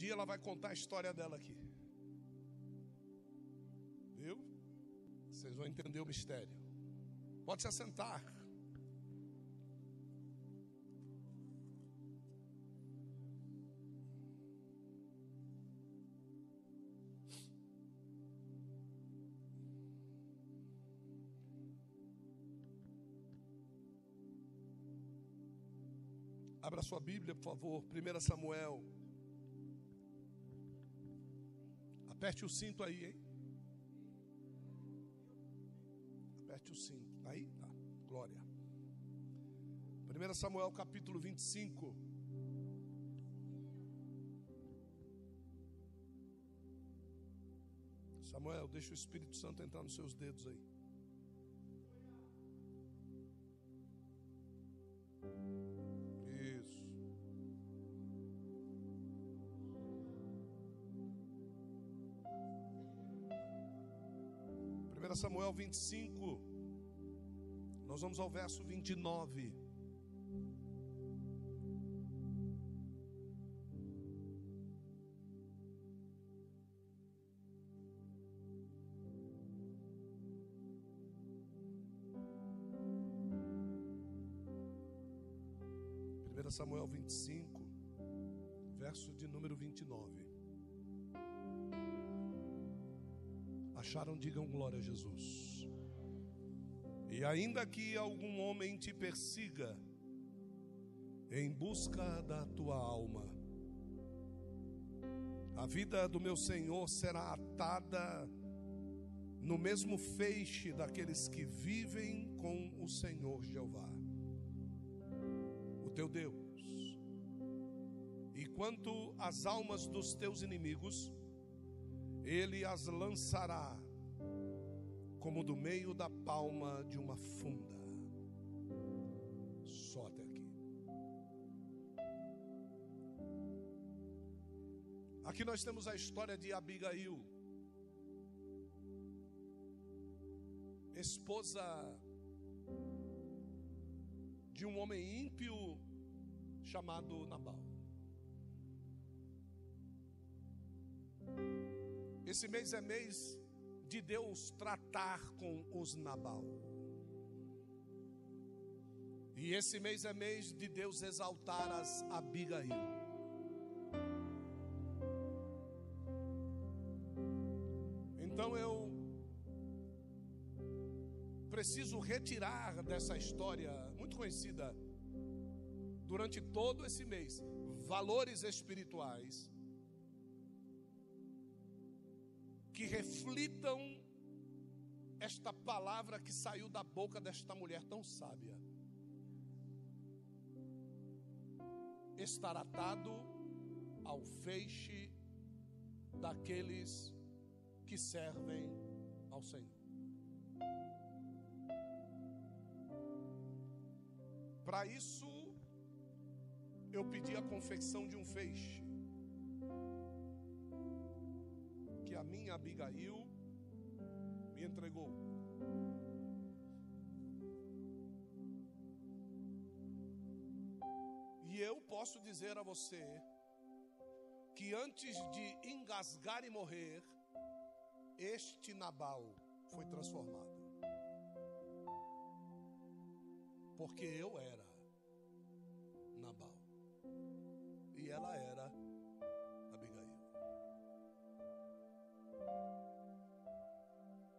dia ela vai contar a história dela aqui. Viu? Vocês vão entender o mistério. Pode se assentar. Abra sua Bíblia, por favor. 1 Samuel. Aperte o cinto aí, hein? Aperte o cinto. Aí? Tá. Glória. 1 Samuel capítulo 25. Samuel, deixa o Espírito Santo entrar nos seus dedos aí. Isso. 1 Samuel 25, nós vamos ao verso 29. Samuel 25, verso de número 29. Acharam? Digam glória a Jesus. E ainda que algum homem te persiga em busca da tua alma, a vida do meu Senhor será atada no mesmo feixe daqueles que vivem com o Senhor Jeová, o teu Deus. E quanto às almas dos teus inimigos, Ele as lançará como do meio da palma de uma funda. Só até aqui. Aqui nós temos a história de Abigail, esposa de um homem ímpio chamado Nabal. Esse mês é mês de Deus tratar com os Nabal. E esse mês é mês de Deus exaltar as Abigail. Então eu preciso retirar dessa história muito conhecida durante todo esse mês valores espirituais que reflitam esta palavra que saiu da boca desta mulher tão sábia. Estar atado ao feixe daqueles que servem ao Senhor. Para isso, eu pedi a confecção de um feixe que a minha Abigail me entregou. E eu posso dizer a você que antes de engasgar e morrer, este Nabal foi transformado. Porque eu era Nabal e ela era Abigail.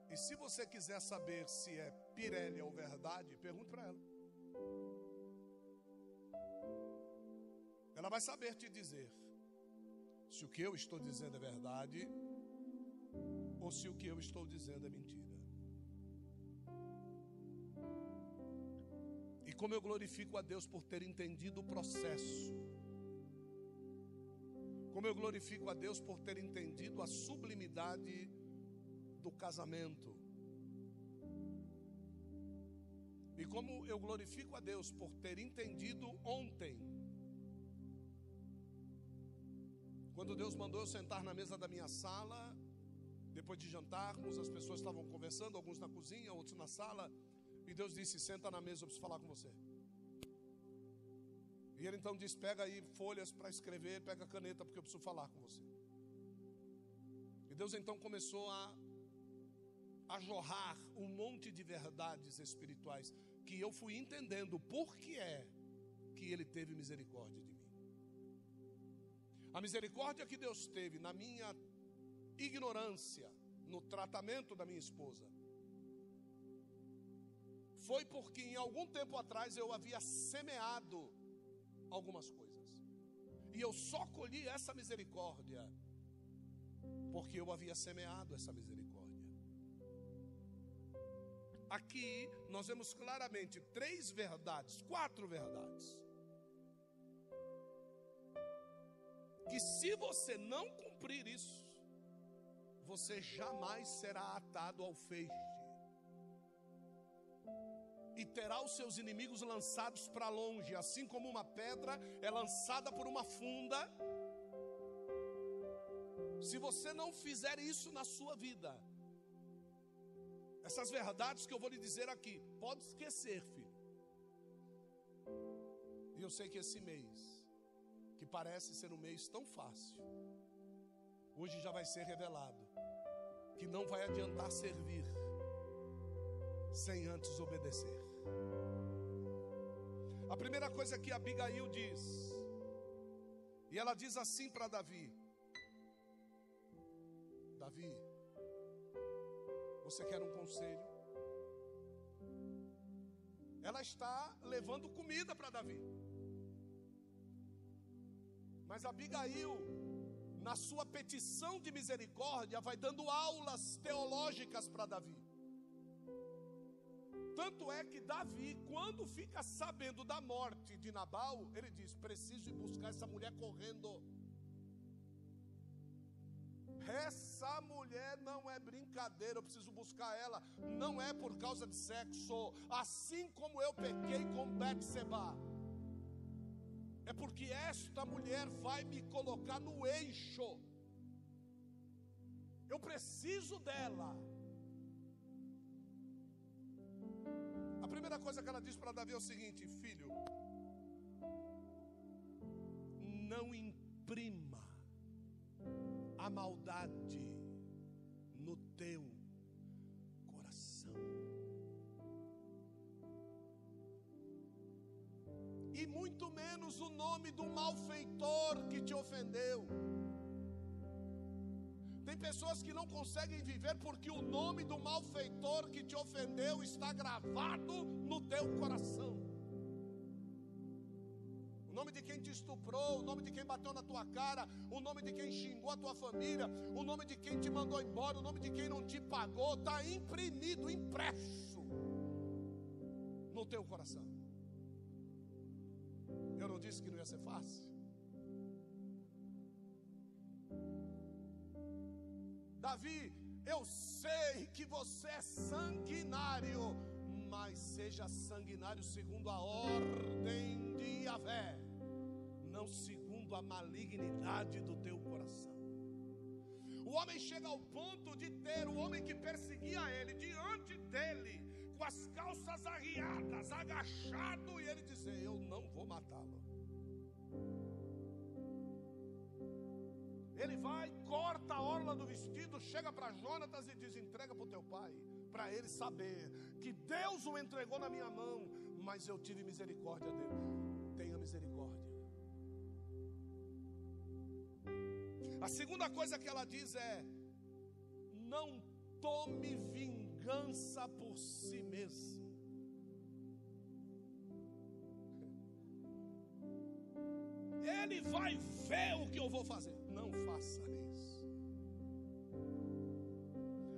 E se você quiser saber se é Pirélia ou verdade, pergunte para ela. Ela vai saber te dizer se o que eu estou dizendo é verdade ou se o que eu estou dizendo é mentira. E como eu glorifico a Deus por ter entendido o processo. Como eu glorifico a Deus por ter entendido a sublimidade do casamento. E como eu glorifico a Deus por ter entendido ontem, quando Deus mandou eu sentar na mesa da minha sala, depois de jantarmos, as pessoas estavam conversando, alguns na cozinha, outros na sala, e Deus disse: senta na mesa, eu preciso falar com você. E ele então diz: pega aí folhas para escrever, pega a caneta, porque eu preciso falar com você. E Deus então começou a jorrar um monte de verdades espirituais, que eu fui entendendo por que é que ele teve misericórdia de mim. A misericórdia que Deus teve na minha ignorância, no tratamento da minha esposa, foi porque em algum tempo atrás eu havia semeado algumas coisas, e eu só colhi essa misericórdia porque eu havia semeado essa misericórdia. Aqui nós vemos claramente 4 verdades, que se você não cumprir isso, você jamais será atado ao feixe e terá os seus inimigos lançados para longe, assim como uma pedra é lançada por uma funda. Se você não fizer isso na sua vida, essas verdades que eu vou lhe dizer aqui, pode esquecer, filho. E eu sei que esse mês, que parece ser um mês tão fácil, hoje já vai ser revelado que não vai adiantar servir sem antes obedecer. A primeira coisa que Abigail diz, e ela diz assim para Davi: Davi, você quer um conselho? Ela está levando comida para Davi, mas Abigail, na sua petição de misericórdia, vai dando aulas teológicas para Davi. Tanto é que Davi, quando fica sabendo da morte de Nabal, ele diz: preciso ir buscar essa mulher correndo. Essa mulher não é brincadeira, eu preciso buscar ela. Não é por causa de sexo, assim como eu pequei com Betseba. É porque esta mulher vai me colocar no eixo. Eu preciso dela. A primeira coisa que ela diz para Davi é o seguinte: filho, não imprima a maldade no teu coração, e muito menos o nome do malfeitor que te ofendeu. Tem pessoas que não conseguem viver porque o nome do malfeitor que te ofendeu está gravado no teu coração. O nome de quem te estuprou, o nome de quem bateu na tua cara, o nome de quem xingou a tua família, o nome de quem te mandou embora, o nome de quem não te pagou, está imprimido, impresso no teu coração. Eu não disse que não ia ser fácil. Davi, eu sei que você é sanguinário, mas seja sanguinário segundo a ordem de Yahvé, não segundo a malignidade do teu coração. O homem chega ao ponto de ter o homem que perseguia ele diante dele, com as calças arriadas, agachado, e ele dizer: eu não vou matá-lo. Ele vai, corta a orla do vestido, chega para Jonatas e diz: entrega para o teu pai, para ele saber que Deus o entregou na minha mão, mas eu tive misericórdia dele. Tenha misericórdia. A segunda coisa que ela diz é: não tome vingança por si mesmo. Ele vai ver o que eu vou fazer. Não faça isso.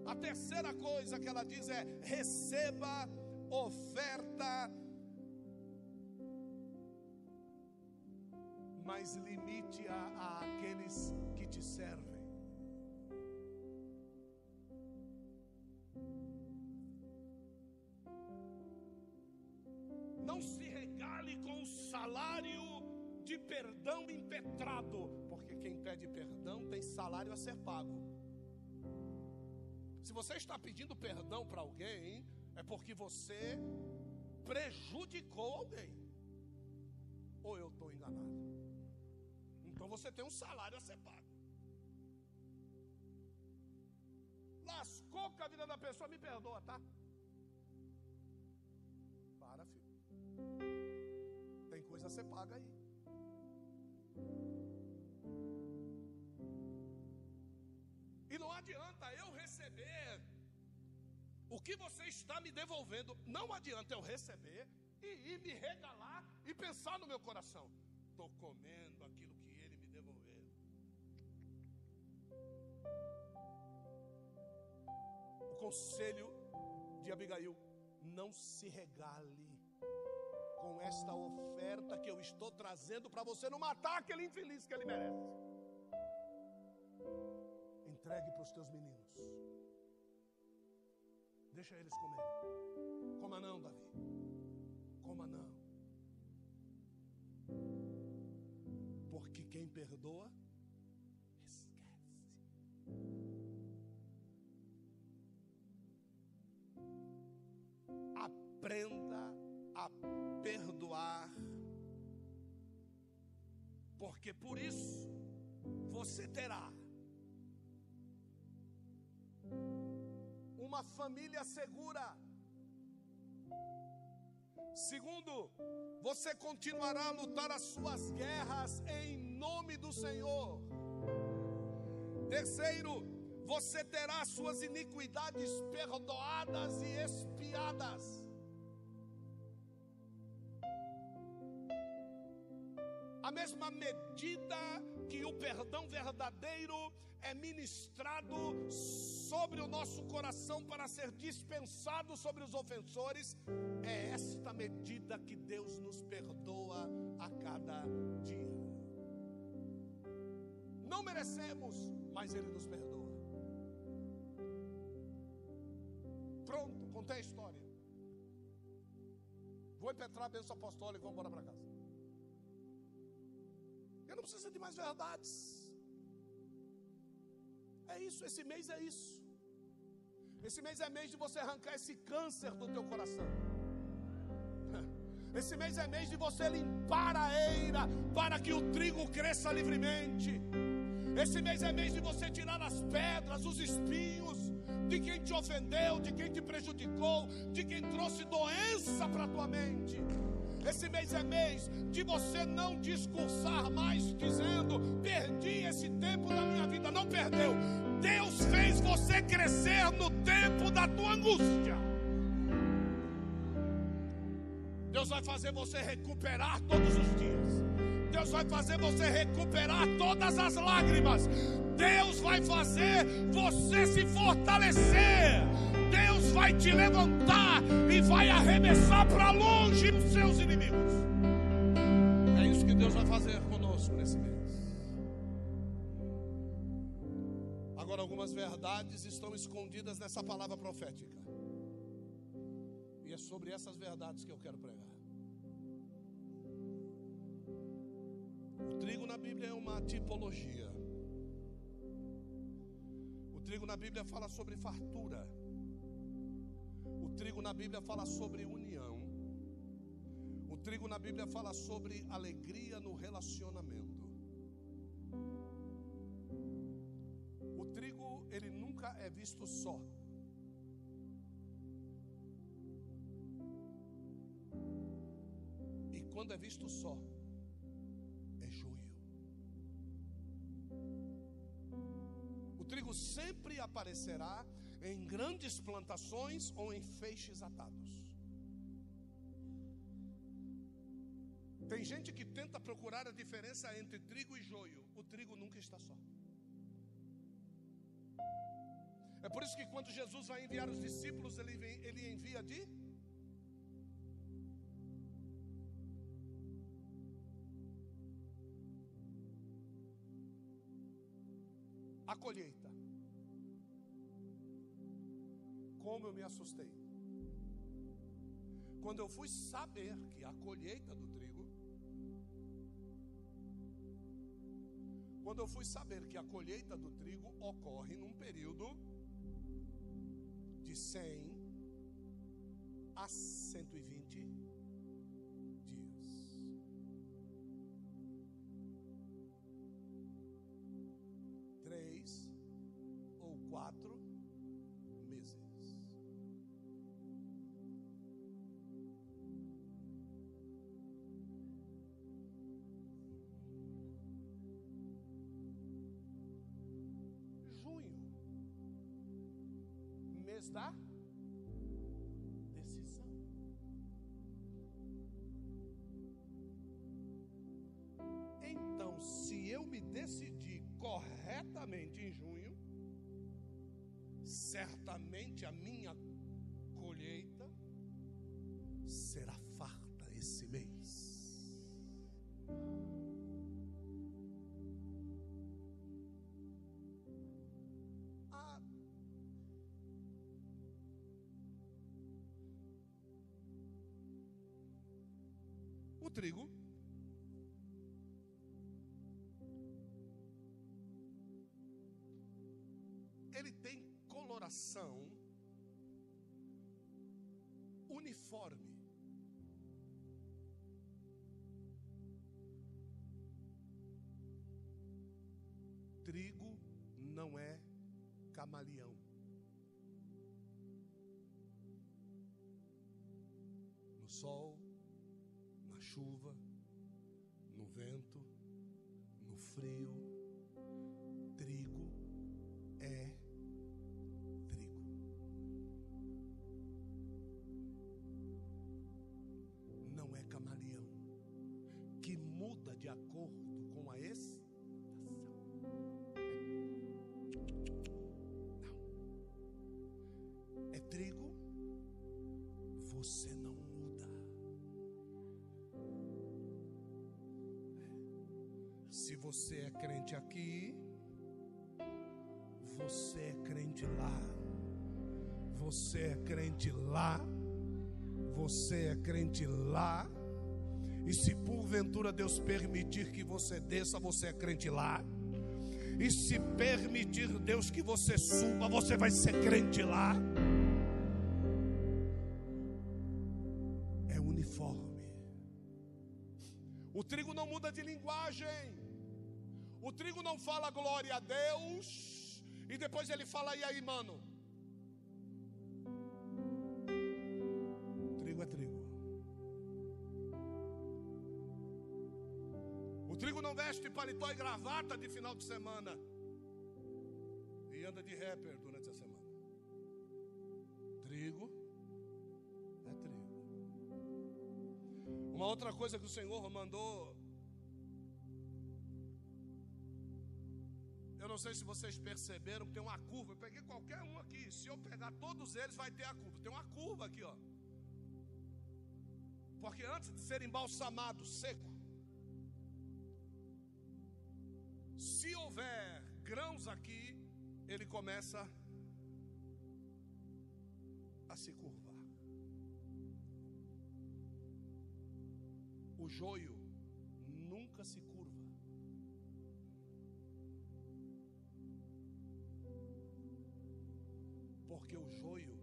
A terceira coisa que ela diz é: receba oferta, mas limite-a àqueles que te servem. Não se regale com o salário de perdão impetrado, porque quem pede perdão tem salário a ser pago. Se você está pedindo perdão para alguém, é porque você prejudicou alguém. ou eu estou enganado? Então você tem um salário a ser pago. Lascou com a vida da pessoa, me perdoa, tá? Para, filho. Tem coisa a ser paga aí. E não adianta eu receber o que você está me devolvendo. Não adianta eu receber e ir me regalar e pensar no meu coração: estou comendo aquilo que ele me devolveu. O conselho de Abigail: não se regale com esta oferta que eu estou trazendo para você não matar aquele infeliz que ele merece. Entregue para os teus meninos. Deixa eles comerem. Coma não, Davi. Coma não. Porque quem perdoa, esquece. Aprenda a perdoar, porque por isso você terá uma família segura. Segundo, você continuará a lutar as suas guerras em nome do Senhor. Terceiro, você terá suas iniquidades perdoadas e expiadas. A mesma medida que o perdão verdadeiro é ministrado sobre o nosso coração para ser dispensado sobre os ofensores, é esta medida que Deus nos perdoa a cada dia. Não merecemos, mas Ele nos perdoa. Pronto, contei a história. Vou impetrar a bênção apostólica e vamos embora para casa. Eu não preciso de mais verdades. É isso, esse mês é isso. Esse mês é mês de você arrancar esse câncer do teu coração. Esse mês é mês de você limpar a eira para que o trigo cresça livremente. Esse mês é mês de você tirar as pedras, os espinhos de quem te ofendeu, de quem te prejudicou, de quem trouxe doença para a tua mente. Esse mês é mês de você não discursar mais dizendo: perdi esse tempo da minha vida. Não perdeu. Deus fez você crescer no tempo da tua angústia. Deus vai fazer você recuperar todos os dias. Deus vai fazer você recuperar todas as lágrimas. Deus vai fazer você se fortalecer. Deus vai te levantar e vai arremessar para longe os seus inimigos. É isso que Deus vai fazer conosco nesse mês. Agora, algumas verdades estão escondidas nessa palavra profética. E é sobre essas verdades que eu quero pregar. O trigo na Bíblia é uma tipologia. O trigo na Bíblia fala sobre fartura. O trigo na Bíblia fala sobre união. O trigo na Bíblia fala sobre alegria no relacionamento. O trigo, ele nunca é visto só. E quando é visto só, é joio. O trigo sempre aparecerá em grandes plantações ou em feixes atados. Tem gente que tenta procurar a diferença entre trigo e joio. O trigo nunca está só. É por isso que quando Jesus vai enviar os discípulos, ele envia de a colheita. Como eu me assustei quando eu fui saber que a colheita do trigo, quando eu fui saber que a colheita do trigo ocorre num período de 100 a 120 dias. 4 meses. Junho, mês da decisão. Então, se eu me decidir corretamente em junho, certamente a minha colheita será farta esse mês. O trigo ele tem coloração uniforme. Trigo não é camaleão. No sol, na chuva, no vento, no frio, trigo é trigo. Não é camaleão, que muda de acordo com a estação. Não. É trigo, você não muda. Se você é crente aqui, você é crente lá, você é crente lá, você é crente lá. E se porventura Deus permitir que você desça, você é crente lá. E se permitir Deus que você suba, você vai ser crente lá. É uniforme. O trigo não muda de linguagem. O trigo não fala glória a Deus e depois ele fala, e aí, mano? Trigo é trigo. O trigo não veste paletó e gravata de final de semana e anda de rapper durante a semana. Trigo é trigo. Uma outra coisa que o Senhor mandou, eu não sei se vocês perceberam, tem uma curva. Eu peguei qualquer um aqui. Se eu pegar todos eles, vai ter a curva. Tem uma curva aqui, ó. Porque antes de ser embalsamado, seco, se houver grãos aqui, ele começa a se curvar. O joio nunca se curva. Porque o joio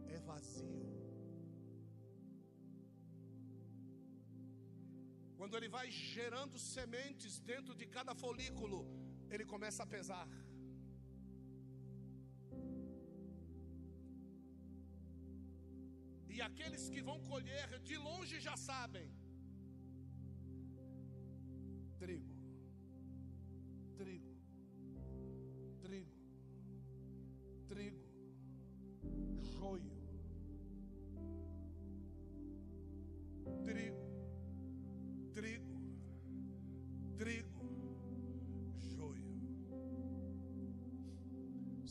é vazio. Quando ele vai gerando sementes dentro de cada folículo, ele começa a pesar. E aqueles que vão colher de longe já sabem: trigo, trigo, trigo, trigo, joio, trigo, trigo, trigo, joio.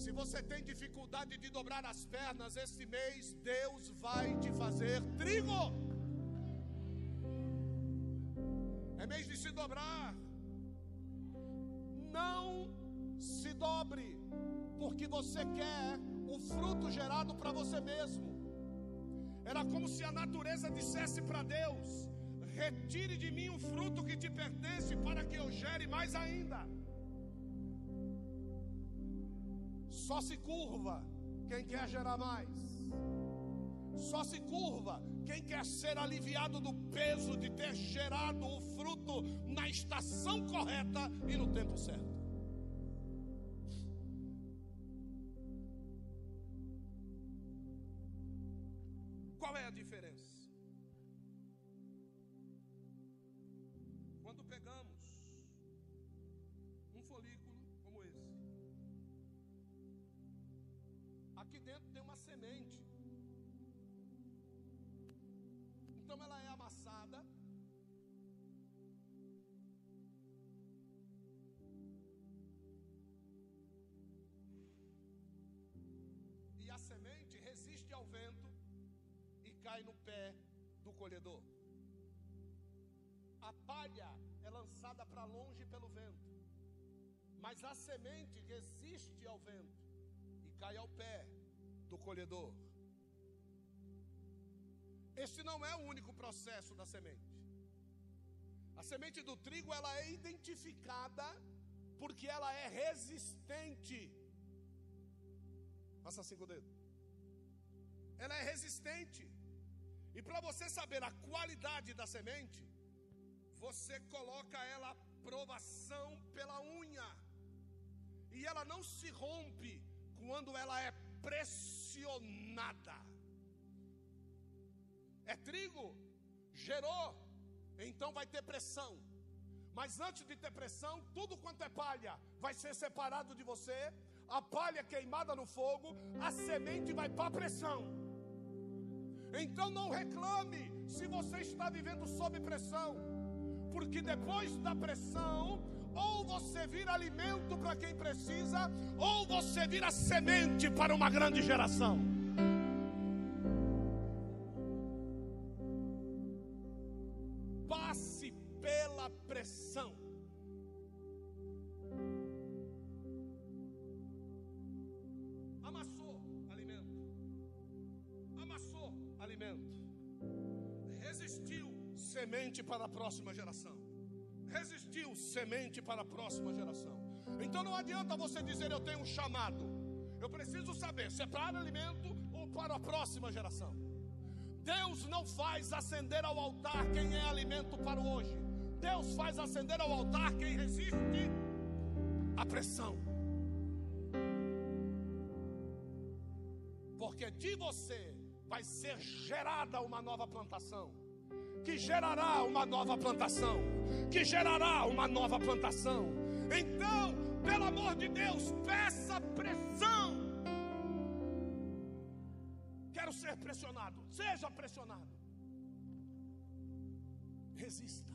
Se você tem dificuldade de dobrar as pernas esse mês, Deus vai te fazer trigo. É mês de se dobrar. Não se dobre porque você quer o fruto gerado para você mesmo. Era como se a natureza dissesse para Deus: retire de mim o fruto que te pertence para que eu gere mais ainda. Só se curva quem quer gerar mais. Só se curva quem quer ser aliviado do peso de ter gerado o fruto na estação correta e no tempo certo. Qual é a diferença? Quando pegamos um folículo como esse, aqui dentro tem uma semente. Então ela é amassada, e a semente resiste ao vento e cai no pé do colhedor. A palha é lançada para longe pelo vento, mas a semente resiste ao vento e cai ao pé do colhedor. Este não é o único processo da semente. A semente do trigo, ela é identificada porque ela é resistente. Faça assim com o dedo. Ela é resistente. E para você saber a qualidade da semente, você coloca ela à provação pela unha. E ela não se rompe quando ela é pressionada. É trigo, gerou, então vai ter pressão. Mas antes de ter pressão, tudo quanto é palha vai ser separado de você. A palha queimada no fogo, a semente vai para a pressão. Então não reclame se você está vivendo sob pressão, porque depois da pressão, ou você vira alimento para quem precisa, ou você vira semente para uma grande geração. Passe pela pressão. Amassou alimento. Amassou alimento. Resistiu, semente para a próxima geração. Resistiu, semente para a próxima geração. Então não adianta você dizer eu tenho um chamado. Eu preciso saber se é para alimento ou para a próxima geração. Deus não faz acender ao altar quem é alimento para o hoje. Deus faz acender ao altar quem resiste à pressão. Porque de você vai ser gerada uma nova plantação, que gerará uma nova plantação, que gerará uma nova plantação. Então, pelo amor de Deus, peça pressão. Quero ser pressionado, seja pressionado. Resista.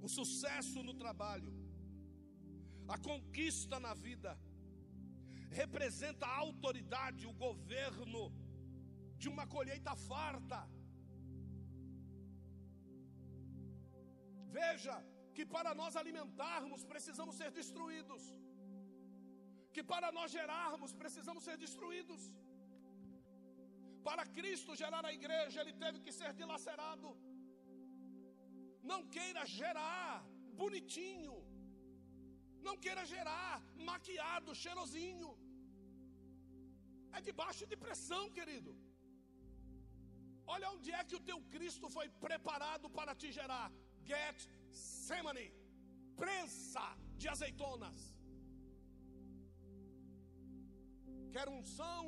O sucesso no trabalho, a conquista na vida, representa a autoridade, o governo de uma colheita farta. Veja que para nós alimentarmos precisamos ser destruídos, que para nós gerarmos precisamos ser destruídos. Para Cristo gerar a igreja, Ele teve que ser dilacerado. Não queira gerar bonitinho, não queira gerar maquiado, cheirosinho. É debaixo de pressão, querido. Olha onde é que o teu Cristo foi preparado para te gerar. Getsemane, prensa de azeitonas. Quer unção?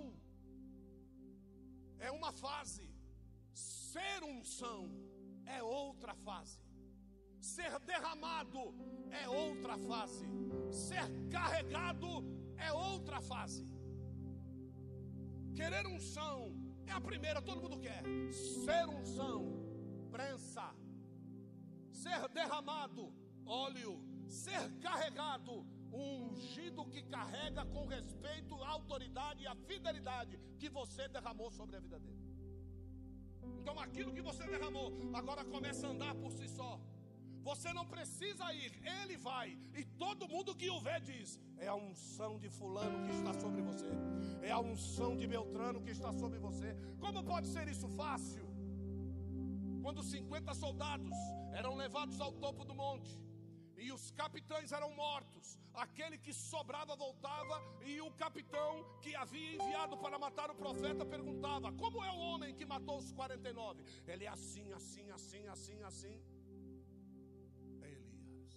É uma fase. Ser unção é outra fase. Ser derramado é outra fase. Ser carregado é outra fase. Querer unção é a primeira, todo mundo quer. Ser unção, prensa. Ser derramado, óleo. Ser carregado, um ungido que carrega com respeito, a autoridade e a fidelidade que você derramou sobre a vida dele. Então aquilo que você derramou agora começa a andar por si só. Você não precisa ir, ele vai. E todo mundo que o vê diz: é a unção de fulano que está sobre você, é a unção de Beltrano que está sobre você. Como pode ser isso fácil? Quando 50 soldados eram levados ao topo do monte e os capitães eram mortos, aquele que sobrava voltava, e o capitão que havia enviado para matar o profeta perguntava: como é o homem que matou os 49? Ele é assim, assim, assim, assim, assim. É Elias.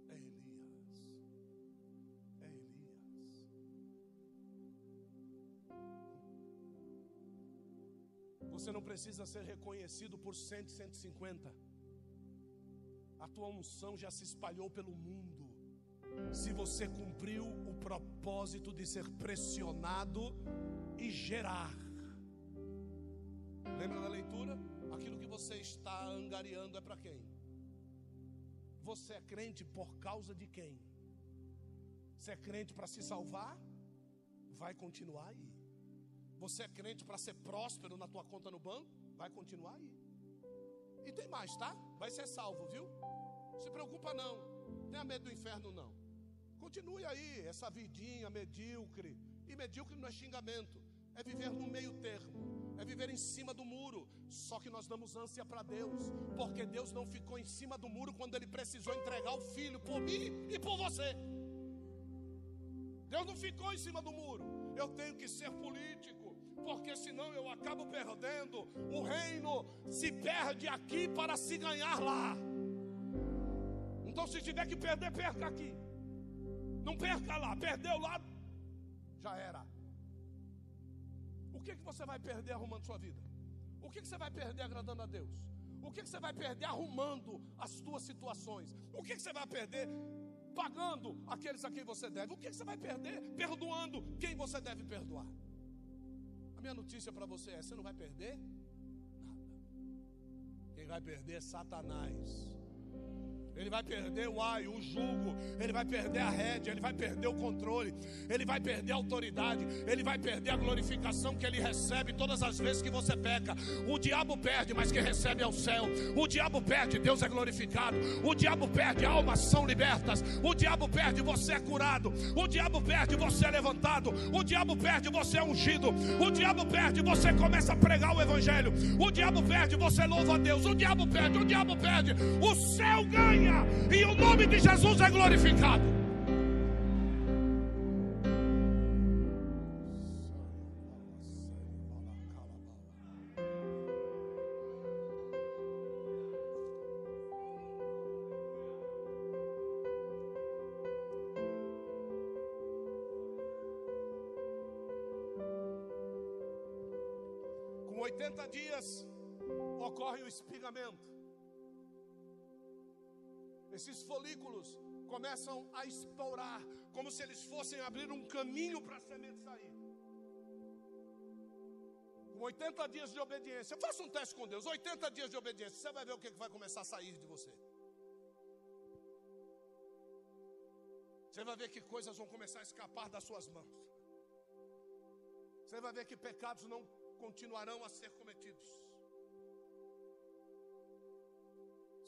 É Elias. Você não precisa ser reconhecido por 100, 150. A tua unção já se espalhou pelo mundo. Se você cumpriu o propósito de ser pressionado e gerar. Lembra da leitura? Aquilo que você está angariando é para quem? Você é crente por causa de quem? Você é crente para se salvar? Vai continuar aí. Você é crente para ser próspero na tua conta no banco? Vai continuar aí. E tem mais, tá? Vai ser salvo, viu? Não se preocupa não. Tenha medo do inferno não. Continue aí, essa vidinha medíocre. E medíocre não é xingamento. É viver no meio termo. É viver em cima do muro. Só que nós damos ânsia para Deus. Porque Deus não ficou em cima do muro quando Ele precisou entregar o Filho por mim e por você. Deus não ficou em cima do muro. Eu tenho que ser político, porque senão eu acabo perdendo. O reino se perde aqui para se ganhar lá. Então se tiver que perder, perca aqui. Não perca lá, perdeu lá, já era. O que você vai perder arrumando sua vida? O que você vai perder agradando a Deus? O que você vai perder arrumando as suas situações? O que você vai perder pagando aqueles a quem você deve? O que você vai perder perdoando quem você deve perdoar? A minha notícia para você é: você não vai perder nada. Quem vai perder é Satanás. Ele vai perder o jugo, ele vai perder a rédea, ele vai perder o controle, ele vai perder a autoridade, ele vai perder a glorificação que ele recebe todas as vezes que você peca. O diabo perde, mas quem recebe é o céu. O diabo perde, Deus é glorificado. O diabo perde, almas são libertas. O diabo perde, você é curado. O diabo perde, você é levantado. O diabo perde, você é ungido. O diabo perde, você começa a pregar o evangelho. O diabo perde, você louva a Deus. O diabo perde, o céu ganha. E o nome de Jesus é glorificado. Com 80 dias ocorre o espigamento. Esses folículos começam a estourar, como se eles fossem abrir um caminho para a semente sair. Com 80 dias de obediência, faça um teste com Deus. 80 dias de obediência, você vai ver o que vai começar a sair de você. Você vai ver que coisas vão começar a escapar das suas mãos. Você vai ver que pecados não continuarão a ser cometidos.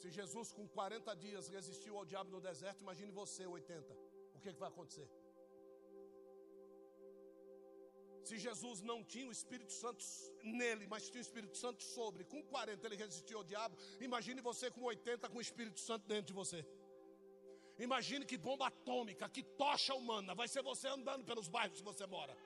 Se Jesus com 40 dias resistiu ao diabo no deserto, imagine você 80. O que vai acontecer? Se Jesus não tinha o Espírito Santo nele, mas tinha o Espírito Santo sobre, com 40 ele resistiu ao diabo, imagine você com 80 com o Espírito Santo dentro de você. Imagine que bomba atômica, que tocha humana vai ser você andando pelos bairros que você mora.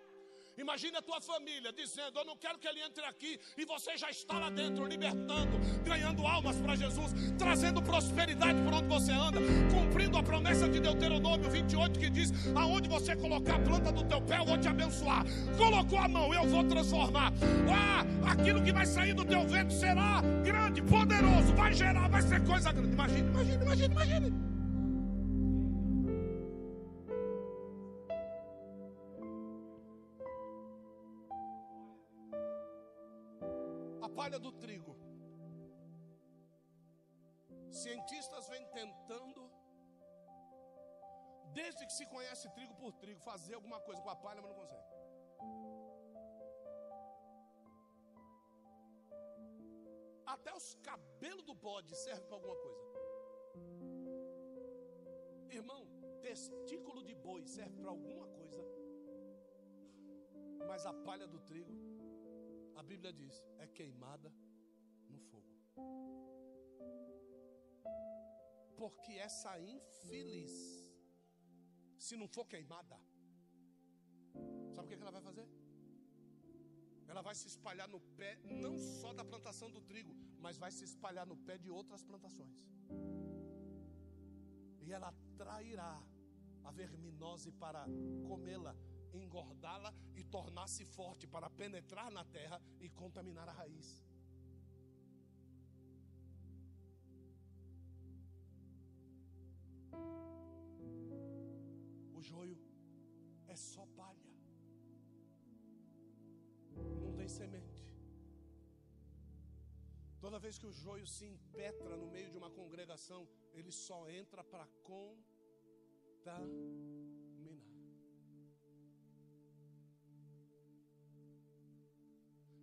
Imagine a tua família dizendo: eu não quero que ele entre aqui, e você já está lá dentro, libertando, ganhando almas para Jesus, trazendo prosperidade por onde você anda, cumprindo a promessa de Deuteronômio 28, que diz: aonde você colocar a planta do teu pé, eu vou te abençoar. Colocou a mão, eu vou transformar. Aquilo que vai sair do teu vento será grande, poderoso, vai gerar, vai ser coisa grande. Imagine. Palha do trigo. Cientistas vêm tentando, desde que se conhece trigo por trigo, fazer alguma coisa com a palha, mas não consegue. Até os cabelos do bode servem para alguma coisa. Irmão, testículo de boi serve para alguma coisa, mas a palha do trigo, a Bíblia diz, é queimada no fogo. Porque essa infeliz, se não for queimada, sabe o que ela vai fazer? Ela vai se espalhar no pé, não só da plantação do trigo, mas vai se espalhar no pé de outras plantações. E ela atrairá a verminose para comê-la engordá-la e tornar-se forte para penetrar na terra e contaminar a raiz. O joio é só palha, não tem semente. Toda vez que o joio se impetra no meio de uma congregação, ele só entra para contaminar.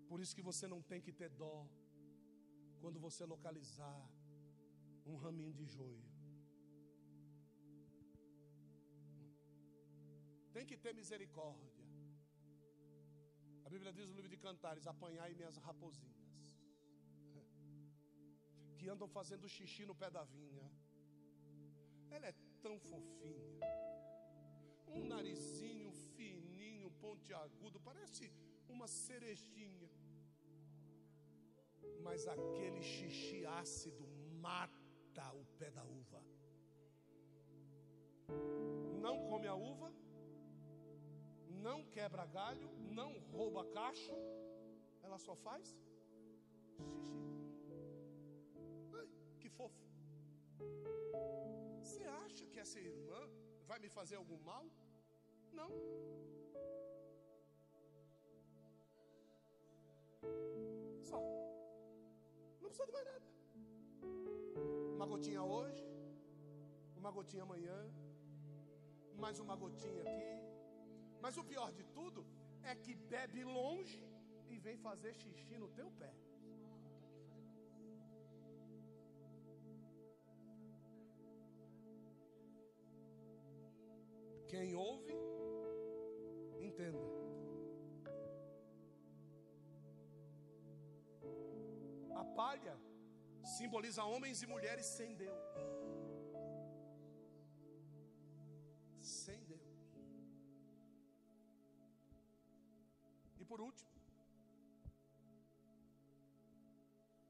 Por isso que você não tem que ter dó quando você localizar um raminho de joio. Tem que ter misericórdia. A Bíblia diz no livro de Cantares: apanhai minhas raposinhas, que andam fazendo xixi no pé da vinha. Ela é tão fofinha, um narizinho fininho, pontiagudo, parece uma cerejinha. Mas aquele xixi ácido mata o pé da uva. Não come a uva, não quebra galho, não rouba cacho, ela só faz xixi. Ai, que fofo. Você acha que essa irmã vai me fazer algum mal? Não. Só. Não precisa de mais nada. Uma gotinha hoje, uma gotinha amanhã, mais uma gotinha aqui. Mas o pior de tudo é que bebe longe e vem fazer xixi no teu pé. Quem ouve, entenda. A palha simboliza homens e mulheres sem Deus. Sem Deus. E por último,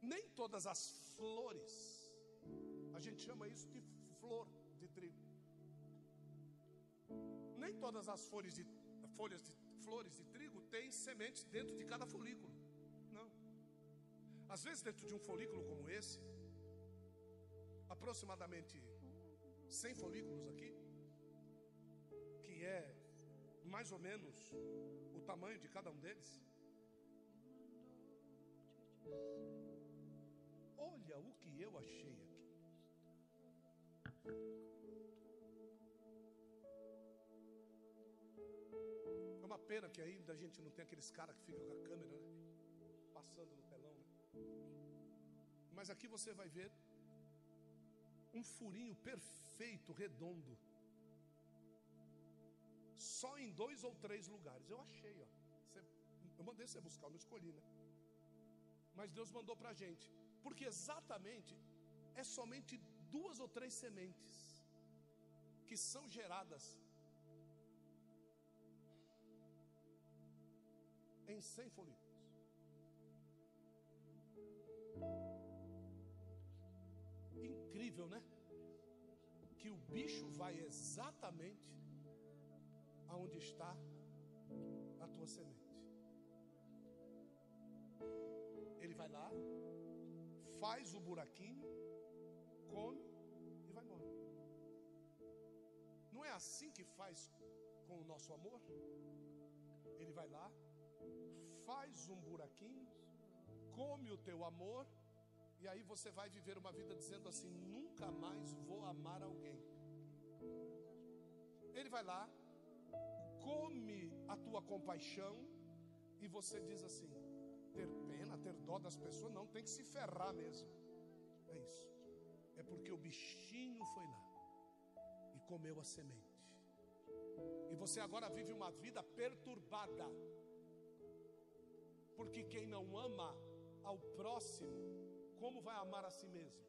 nem todas as flores, a gente chama isso de flor de trigo. Nem todas as flores de trigo têm sementes dentro de cada folículo. Não. Às vezes dentro de um folículo como esse, aproximadamente 100 folículos aqui, que é mais ou menos o tamanho de cada um deles. Olha o que eu achei aqui. É uma pena que ainda a gente não tem aqueles caras que ficam com a câmera, né? Passando no telão, né? Mas aqui você vai ver um furinho perfeito, redondo. Só em 2 ou 3 lugares. Eu achei, ó. Eu mandei você buscar, eu não escolhi, né? Mas Deus mandou pra gente. Porque exatamente é somente 2 ou 3 sementes que são geradas em 100 folículos. Incrível, né? Que o bicho vai exatamente aonde está a tua semente. Ele vai lá, faz o buraquinho, come e vai embora. Não é assim que faz com o nosso amor? Ele vai lá, faz um buraquinho, come o teu amor, e aí você vai viver uma vida dizendo assim: nunca mais vou amar alguém. Ele vai lá, come a tua compaixão, e você diz assim: ter pena, ter dó das pessoas, não, tem que se ferrar mesmo. É isso. É porque o bichinho foi lá e comeu a semente. E você agora vive uma vida perturbada. Porque quem não ama ao próximo, como vai amar a si mesmo?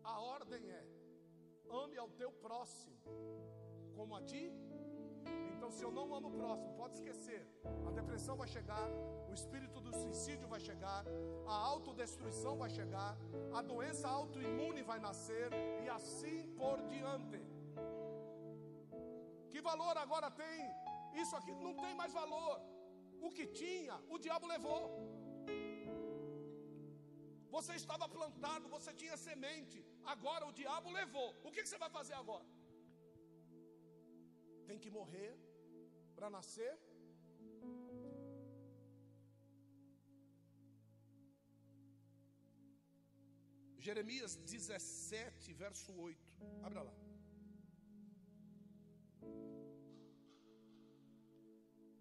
A ordem é: ame ao teu próximo como a ti. Então, se eu não amo o próximo, pode esquecer. A depressão vai chegar, o espírito do suicídio vai chegar, a autodestruição vai chegar, a doença autoimune vai nascer, e assim por diante. Que Que valor agora tem? Isso aqui não tem mais valor. O que tinha, o diabo levou. Você estava plantado, você tinha semente. Agora o diabo levou. O que você vai fazer agora? Tem que morrer para nascer? Jeremias 17, verso 8. Abra lá.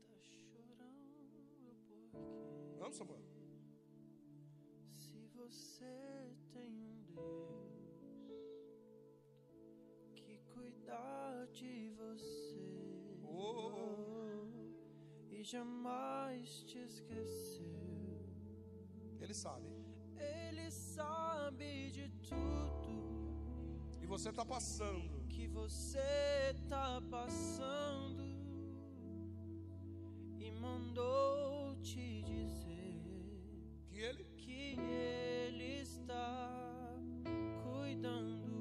Tá chorando porque Vamos, Samuel. se você tem um Deus que cuida de você e jamais te esqueceu. Ele sabe. Ele sabe de tudo E você está passando. que você tá passando e mandou te dizer Que ele que Ele está cuidando.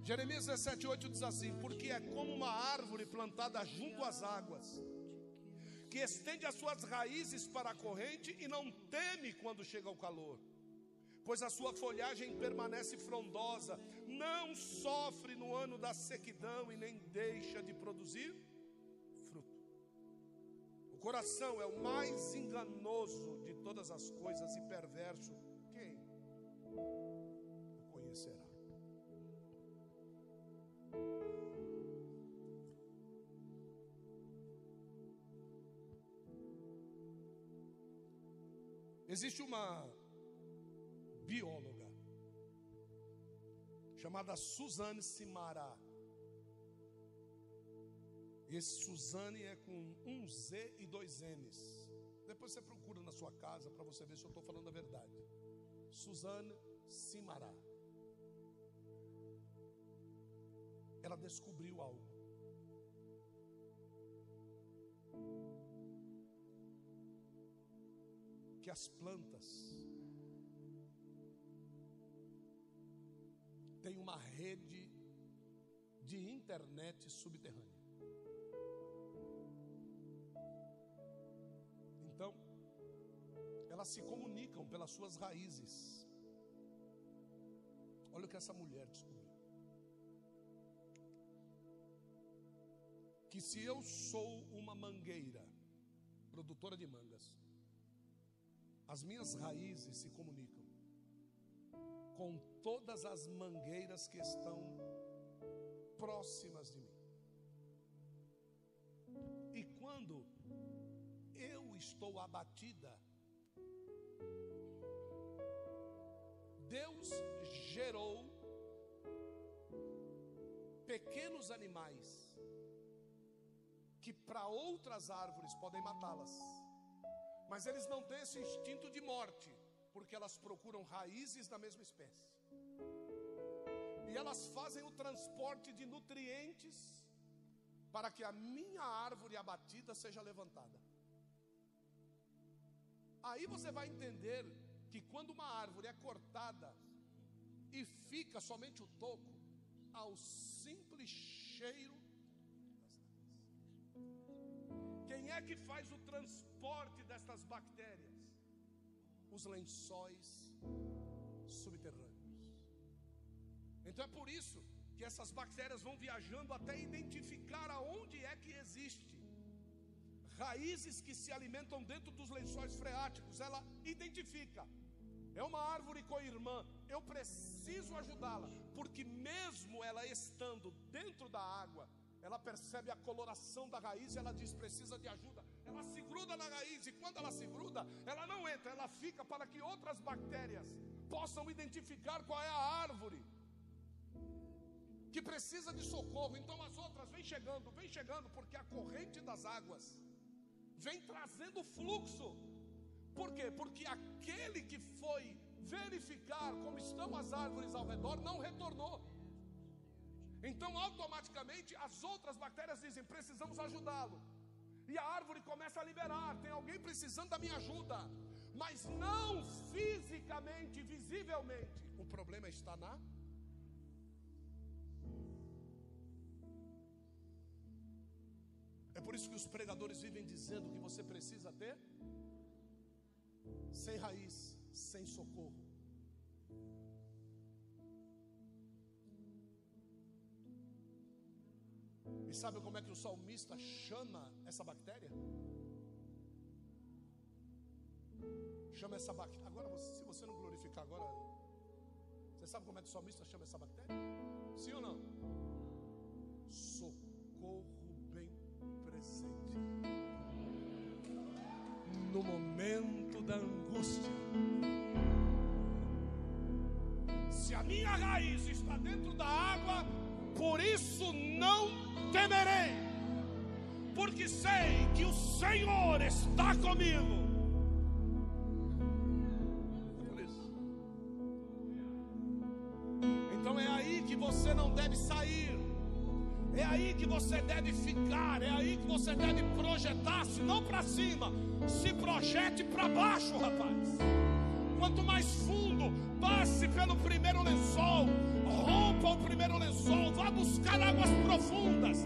Jeremias 17:8 diz assim: porque é como uma árvore plantada junto às águas, que estende as suas raízes para a corrente e não teme quando chega o calor, pois a sua folhagem permanece frondosa, não sofre no ano da sequidão e nem deixa de produzir fruto. O coração é o mais enganoso de todas as coisas e perverso. Quem o conhecerá? Existe uma bióloga chamada Suzane Simara. Esse Suzane é com um Z e 2 N's. Depois você procura na sua casa para você ver se eu estou falando a verdade. Suzane Simara. Ela descobriu algo. Que as plantas têm uma rede de internet subterrânea. Então, elas se comunicam pelas suas raízes. Olha o que essa mulher descobriu. Que se eu sou uma mangueira, produtora de mangas, as minhas raízes se comunicam com todas as mangueiras que estão próximas de mim. E quando eu estou abatida, Deus gerou pequenos animais que para outras árvores podem matá-las. Mas eles não têm esse instinto de morte, porque elas procuram raízes da mesma espécie. E elas fazem o transporte de nutrientes para que a minha árvore abatida seja levantada. Aí você vai entender que quando uma árvore é cortada e fica somente o toco, ao simples cheiro. Quem é que faz o transporte destas bactérias? Os lençóis subterrâneos. Então é por isso que essas bactérias vão viajando até identificar aonde é que existe raízes que se alimentam dentro dos lençóis freáticos. Ela identifica. É uma árvore co-irmã. Eu preciso ajudá-la, porque mesmo ela estando dentro da água, ela percebe a coloração da raiz e ela diz: precisa de ajuda. Ela se gruda na raiz, e quando ela se gruda, ela não entra, ela fica para que outras bactérias possam identificar qual é a árvore que precisa de socorro. Então as outras vêm chegando, porque a corrente das águas vem trazendo fluxo. Por quê? Porque aquele que foi verificar como estão as árvores ao redor não retornou. Então automaticamente as outras bactérias dizem: precisamos ajudá-lo. E a árvore começa a liberar: tem alguém precisando da minha ajuda. Mas não fisicamente, visivelmente. O problema está isso que os pregadores vivem dizendo que você precisa ter sem raiz, sem socorro. E sabe como é que o salmista chama essa bactéria? Chama essa bactéria. Agora, se você não glorificar agora, você sabe como é que o salmista chama essa bactéria? Sim ou não? Socorro bem presente no momento da angústia. Se a minha raiz está dentro da água, por isso não temerei, porque sei que o Senhor está comigo. É por isso. Então é aí que você não deve sair, é aí que você deve ficar, é aí que você deve projetar-se, não para cima, se projete para baixo, rapaz. Quanto mais fundo, passe pelo primeiro lençol, rompa o primeiro lençol, vá buscar águas profundas,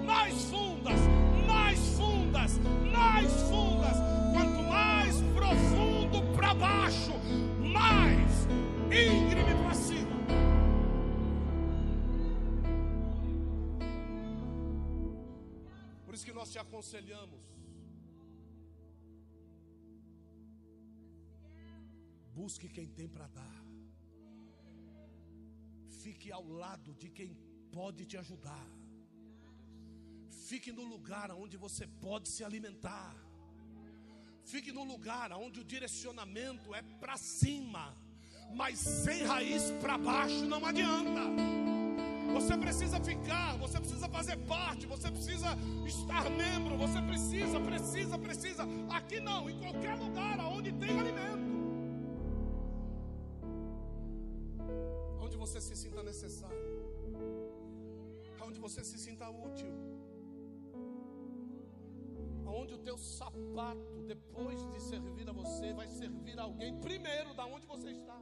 mais fundas, mais fundas, mais fundas. Quanto mais profundo para baixo, mais íngreme para cima. Por isso que nós te aconselhamos: busque quem tem para dar. Fique ao lado de quem pode te ajudar. Fique no lugar onde você pode se alimentar. Fique no lugar onde o direcionamento é para cima, mas sem raiz para baixo não adianta. Você precisa ficar, você precisa fazer parte, você precisa estar membro, você precisa. Aqui não, em qualquer lugar onde tem alimento. Onde você se sinta necessário, onde você se sinta útil, onde o teu sapato, depois de servir a você, vai servir a alguém primeiro da onde você está.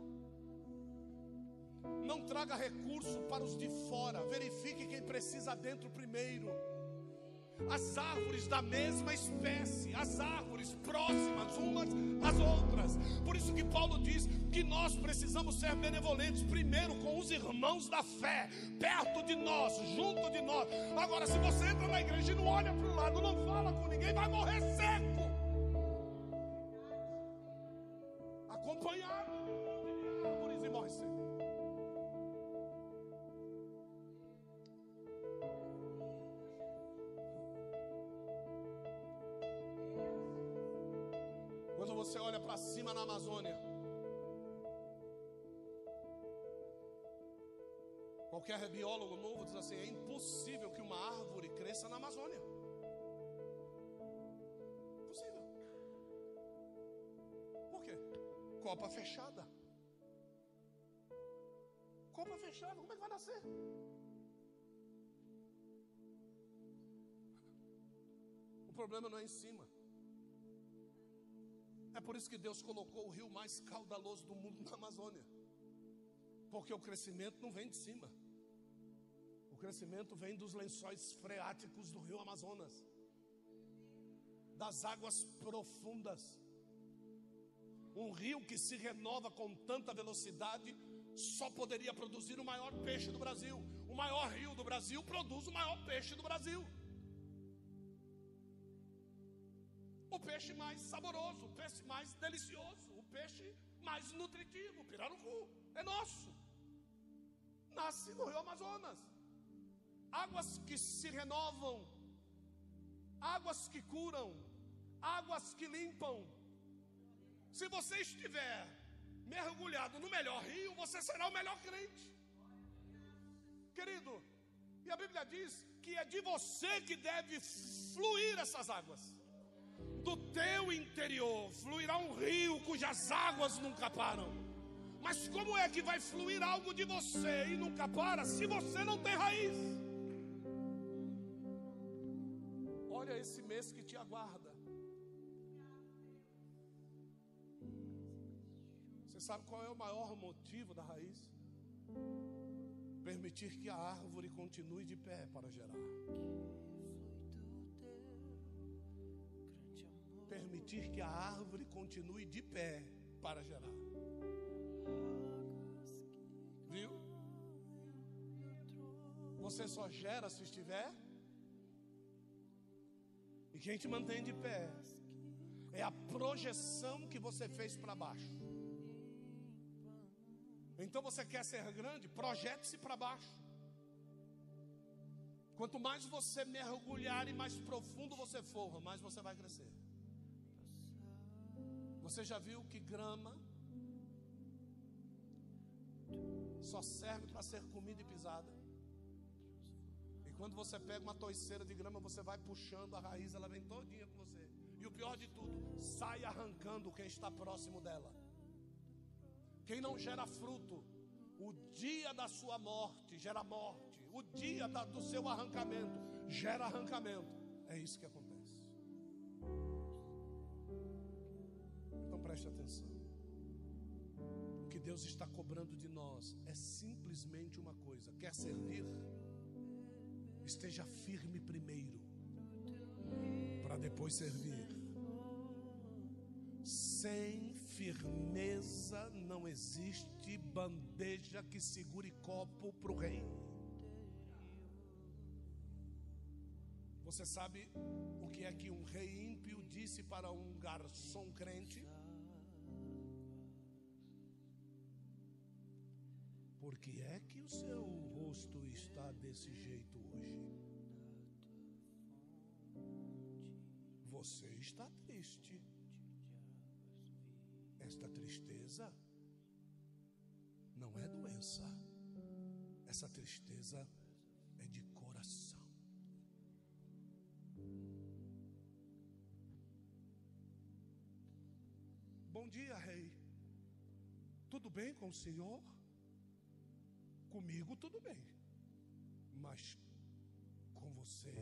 Não traga recurso para os de fora, verifique quem precisa dentro primeiro. As árvores da mesma espécie, as árvores próximas umas às outras. Por isso que Paulo diz que nós precisamos ser benevolentes primeiro com os irmãos da fé, perto de nós, junto de nós. Agora, se você entra na igreja e não olha para o lado, não fala com ninguém, vai morrer seco. Acompanhado de árvores e morre seco. Quando você olha para cima na Amazônia, qualquer biólogo novo diz assim: é impossível que uma árvore cresça na Amazônia. Impossível. Por quê? Copa fechada. Copa fechada, como é que vai nascer? O problema não é em cima. É por isso que Deus colocou o rio mais caudaloso do mundo na Amazônia. Porque o crescimento não vem de cima. O crescimento vem dos lençóis freáticos do rio Amazonas, das águas profundas. Um rio que se renova com tanta velocidade só poderia produzir o maior peixe do Brasil. O maior rio do Brasil produz o maior peixe do Brasil. O peixe mais saboroso, o peixe mais delicioso, o peixe mais nutritivo, o pirarucu, é nosso. Nasce no rio Amazonas. Águas que se renovam, águas que curam, águas que limpam. Se você estiver mergulhado no melhor rio, você será o melhor crente, querido. E a Bíblia diz que é de você que deve fluir essas águas. Do teu interior fluirá um rio cujas águas nunca param. Mas como é que vai fluir algo de você e nunca para se você não tem raiz? Olha esse mês que te aguarda. Você sabe qual é o maior motivo da raiz? Permitir que a árvore continue de pé para gerar. permitir que a árvore continue de pé para gerar. Viu? Você só gera se estiver. E quem te mantém de pé é a projeção que você fez para baixo. Então você quer ser grande? Projete-se para baixo. Quanto mais você mergulhar e mais profundo você for, mais você vai crescer. Você já viu que grama só serve para ser comida e pisada? E quando você pega uma toiceira de grama, você vai puxando a raiz, ela vem todinha com você. E o pior de tudo, sai arrancando quem está próximo dela. Quem não gera fruto, o dia da sua morte gera morte. O dia do seu arrancamento gera arrancamento. É isso que acontece. Então preste atenção. O que Deus está cobrando de nós é simplesmente uma coisa: quer servir? Esteja firme primeiro, para depois servir. Sem firmeza não existe bandeja que segure copo para o rei. Você sabe o que é que um rei ímpio disse para um garçom crente? Por que é que o seu rosto está desse jeito hoje? Você está triste. Esta tristeza não é doença. Essa tristeza é de coração. Bom dia, rei. Tudo bem com o senhor? Comigo tudo bem. Mas com você,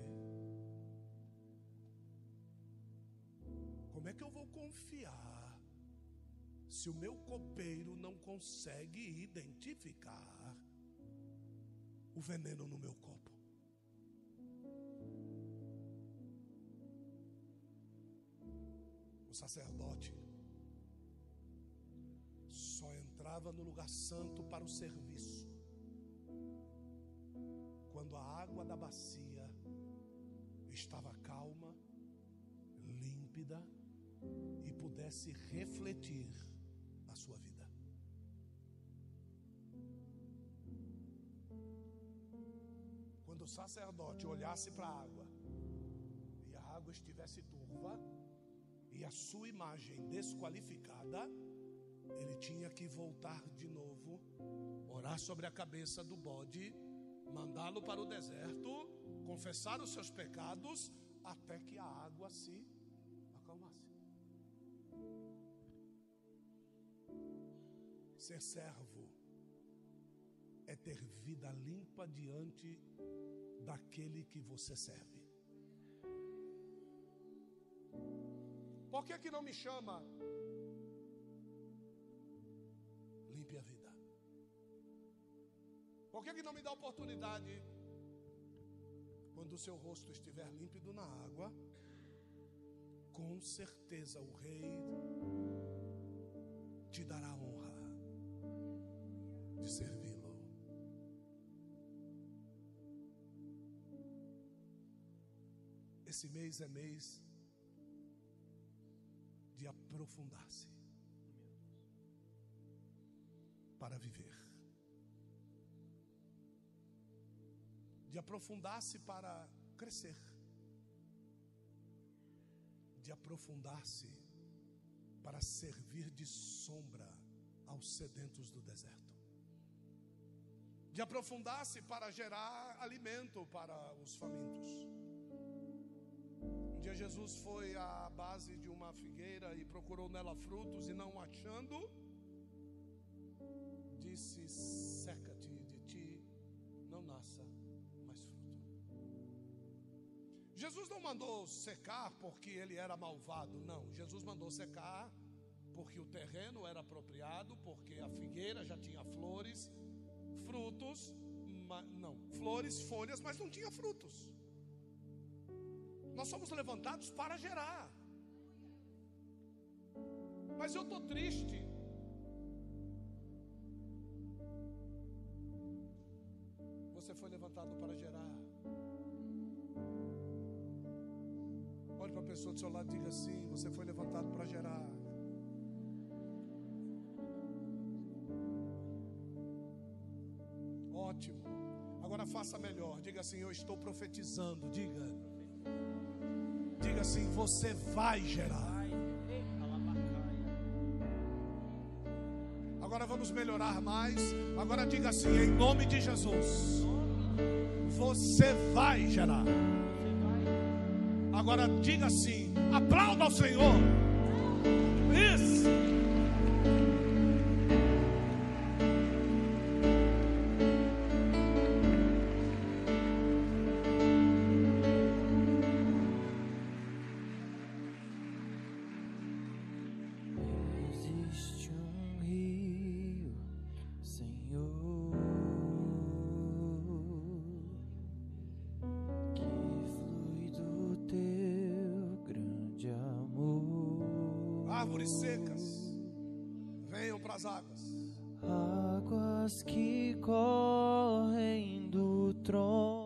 como é que eu vou confiar se o meu copeiro não consegue identificar o veneno no meu copo? O sacerdote só entrava no lugar santo para o serviço quando a água da bacia estava calma, límpida e pudesse refletir a sua vida. Quando o sacerdote olhasse para a água e a água estivesse turva e a sua imagem desqualificada, ele tinha que voltar de novo, orar sobre a cabeça do bode, mandá-lo para o deserto, confessar os seus pecados, até que a água se acalmasse. Ser servo é ter vida limpa diante daquele que você serve. Por que não me chama? Limpe a vida. Por que não me dá oportunidade? Quando o seu rosto estiver límpido na água, com certeza o rei te dará a honra de servi-lo. Esse mês é mês de aprofundar-se para viver, de aprofundar-se para crescer, de aprofundar-se para servir de sombra aos sedentos do deserto, de aprofundar-se para gerar alimento para os famintos. Um dia Jesus foi à base de uma figueira e procurou nela frutos, e não achando, disse: seca-te, de ti não nasça mais fruto. Jesus não mandou secar porque ele era malvado, não. Jesus mandou secar porque o terreno era apropriado, porque a figueira já tinha flores, frutos, não, flores, folhas, mas não tinha frutos. Nós somos levantados para gerar. Mas eu estou triste. Você foi levantado para gerar. Olhe para a pessoa do seu lado e diga assim: você foi levantado para gerar. Ótimo. Agora faça melhor. Diga assim: eu estou profetizando. Diga assim: você vai gerar. Agora vamos melhorar mais. Agora diga assim: em nome de Jesus, você vai gerar. Agora diga assim: aplauda ao Senhor. Isso. Existe um rio, Senhor, que flui do teu grande amor. Árvores secas, venham para as águas. Águas que correm do trono.